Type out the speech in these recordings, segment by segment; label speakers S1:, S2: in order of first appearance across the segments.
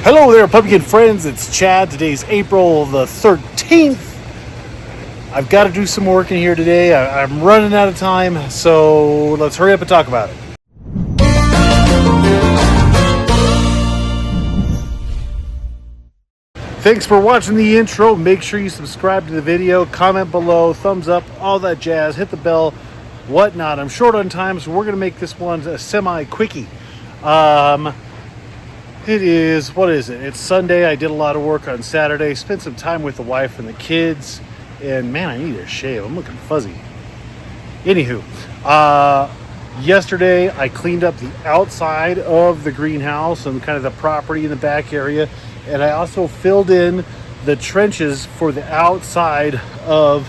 S1: Hello there, pumpkin friends. It's Chad. Today's April the 13th. I've got to do some work in here today. I'm running out of time, so let's hurry up and talk about it. Thanks for watching the intro. Make sure you subscribe to the video, comment below, thumbs up, all that jazz, hit the bell, whatnot. I'm short on time, so we're going to make this one a semi-quickie. It is, what is it? It's Sunday. I did a lot of work on Saturday, spent some time with the wife and the kids, and man, I need a shave. I'm looking fuzzy. Anywho, yesterday I cleaned up the outside of the greenhouse and kind of the property in the back area, and I also filled in the trenches for the outside of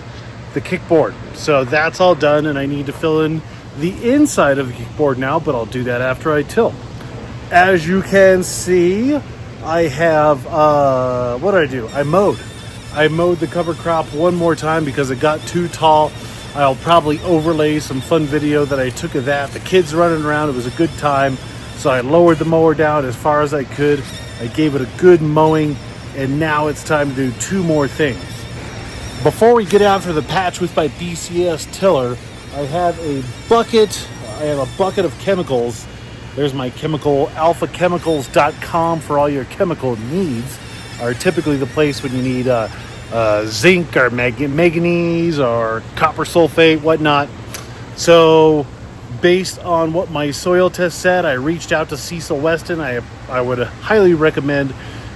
S1: the kickboard. So that's all done, and I need to fill in the inside of the kickboard now, but I'll do that after I till. As you can see, I have, what did I do? I mowed the cover crop one more time because it got too tall. I'll probably overlay some fun video that I took of that. The kids running around, it was a good time. So I lowered the mower down as far as I could. I gave it a good mowing, and now it's time to do two more things. Before we get after the patch with my BCS tiller, I have a bucket of chemicals. There's my chemical, alphachemicals.com for all your chemical needs. Are typically the place when you need zinc or manganese or copper sulfate, whatnot. So based on what my soil test said, I reached out to Cecil Weston. I would highly recommend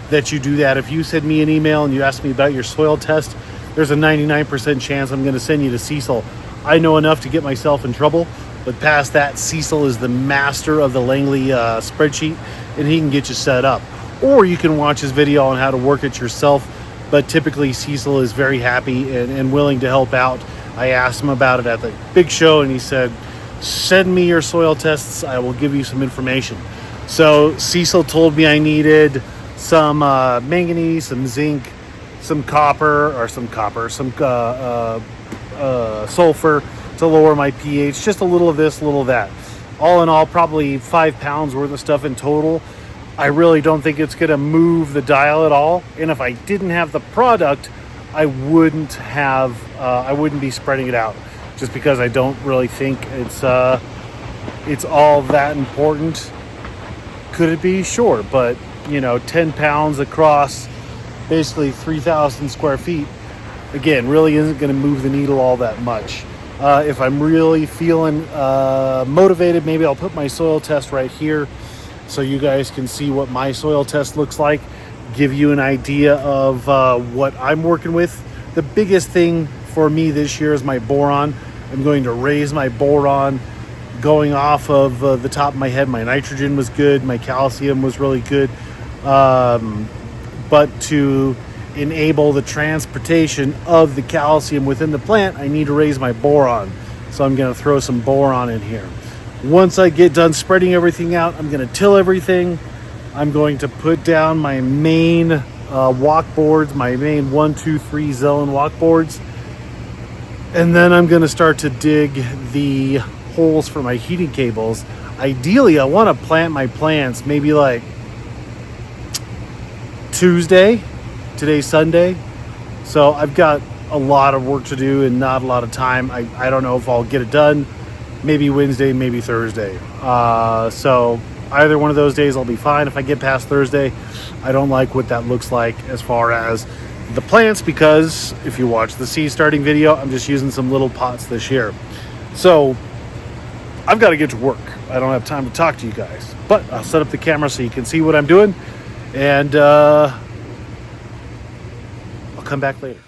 S1: that you do that. If you send me an email and you ask me about your soil test, there's a 99% chance I'm going to send you to Cecil. I know enough to get myself in trouble. But past that, Cecil is the master of the Langley spreadsheet, and he can get you set up. Or you can watch his video on how to work it yourself. But typically, Cecil is very happy and willing to help out. I asked him about it at the big show, and he said, send me your soil tests. I will give you some information. So Cecil told me I needed some manganese, some zinc, some sulfur, to lower my pH, just a little of this, a little of that. All in all, probably 5 pounds worth of stuff in total. I really don't think it's gonna move the dial at all. And if I didn't have the product, I wouldn't be spreading it out, just because I don't really think it's all that important. Could it be? Sure, but 10 pounds across basically 3,000 square feet, again, really isn't gonna move the needle all that much. If I'm really feeling motivated, maybe I'll put my soil test right here so you guys can see what my soil test looks like, give you an idea of what I'm working with. The biggest thing for me this year is my boron. I'm going to raise my boron going off of the top of my head. My nitrogen was good. My calcium was really good. But to enable the transportation of the calcium within the plant, I need to raise my boron. So I'm going to throw some boron in here. Once I get done spreading everything out, I'm going to till everything. I'm going to put down my main walk boards, my main 1, 2, 3 zone walk boards. And then I'm going to start to dig the holes for my heating cables. Ideally, I want to plant my plants maybe like Tuesday. Today's Sunday, so I've got a lot of work to do and not a lot of time. I don't know if I'll get it done. Maybe Wednesday, maybe Thursday. So either one of those days I'll be fine. If I get past Thursday, I don't like what that looks like as far as the plants, because if you watch the seed starting video, I'm just using some little pots this year. So I've got to get to work. I don't have time to talk to you guys, but I'll set up the camera so you can see what I'm doing, and come back later.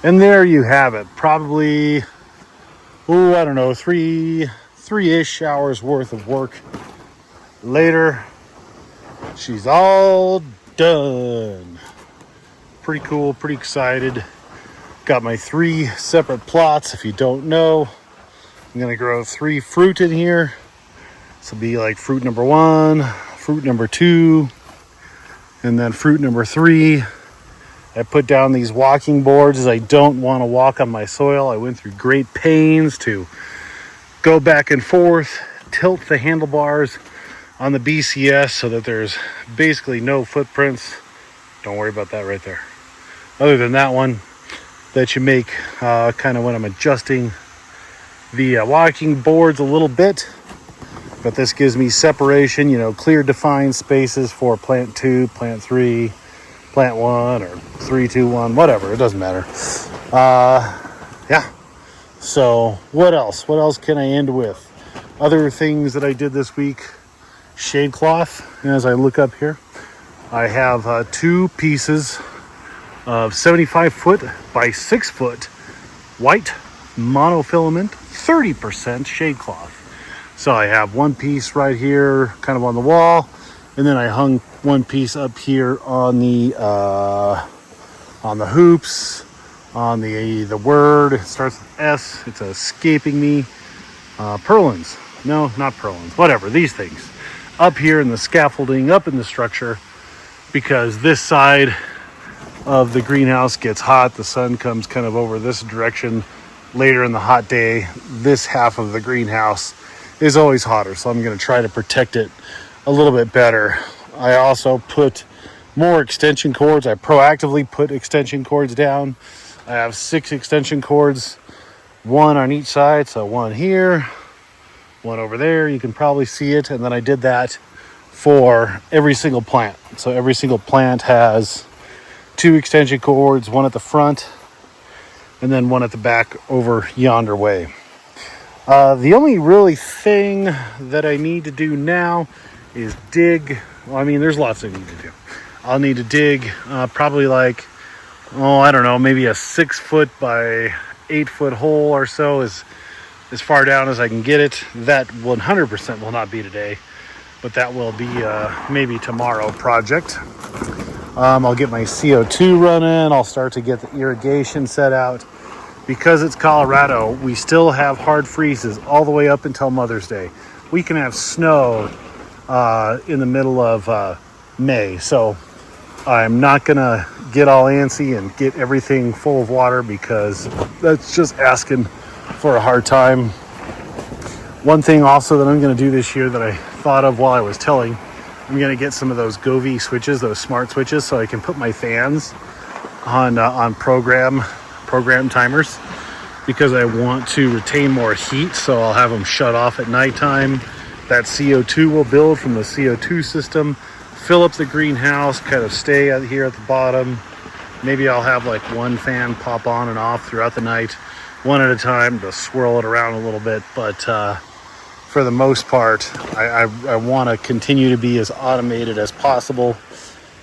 S1: And there you have it. Probably, I don't know, three-ish hours worth of work later. She's all done. Pretty cool, pretty excited. Got my 3 separate plots. If you don't know, I'm gonna grow 3 fruit in here. This will be like fruit number 1, fruit number 2, and then fruit number 3. I put down these walking boards as I don't want to walk on my soil. I went through great pains to go back and forth, tilt the handlebars on the BCS so that there's basically no footprints. Don't worry about that right there. Other than that one that you make kind of when I'm adjusting the walking boards a little bit. But this gives me separation, clear defined spaces for plant 2, plant 3, plant 1, or 3, 2, 1, whatever. It doesn't matter. Yeah. So what else? What else can I end with? Other things that I did this week. Shade cloth. As I look up here, I have 2 pieces of 75 foot by 6 foot white monofilament 30% shade cloth. So I have 1 piece right here kind of on the wall, and then I hung 1 piece up here on the hoops, on the word. It starts with S. It's escaping me. Purlins. No, not purlins. Whatever, these things. Up here in the scaffolding, up in the structure, because this side of the greenhouse gets hot. The sun comes kind of over this direction later in the hot day. This half of the greenhouse is always hotter, so I'm going to try to protect it a little bit better. I also put more extension cords. I proactively put extension cords down. I have 6 extension cords, 1 on each side, so 1 here, 1 over there. You can probably see it. And then I did that for every single plant. So every single plant has 2 extension cords, 1 at the front and then 1 at the back over yonder way. The only really thing that I need to do now is dig. Well, I mean, there's lots I need to do. I'll need to dig probably like, I don't know, maybe a 6 foot by 8 foot hole or so is as far down as I can get it. That 100% will not be today, but that will be maybe tomorrow project. I'll get my CO2 running. I'll start to get the irrigation set out. Because it's Colorado, we still have hard freezes all the way up until Mother's Day. We can have snow in the middle of May. So I'm not going to get all antsy and get everything full of water, because that's just asking for a hard time. One thing also that I'm going to do this year that I thought of while I was tilling, I'm going to get some of those Govee switches, those smart switches, so I can put my fans on program timers, because I want to retain more heat. So I'll have them shut off at nighttime. That CO2 will build from the CO2 system, fill up the greenhouse, kind of stay out here at the bottom. Maybe I'll have like 1 fan pop on and off throughout the night, 1 at a time, to swirl it around a little bit. But for the most part, I want to continue to be as automated as possible.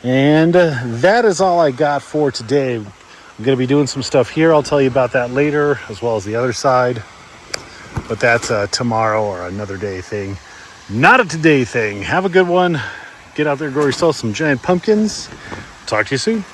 S1: And that is all I got for today. I'm going to be doing some stuff here. I'll tell you about that later, as well as the other side. But that's a tomorrow or another day thing. Not a today thing. Have a good one. Get out there and grow yourself some giant pumpkins. Talk to you soon.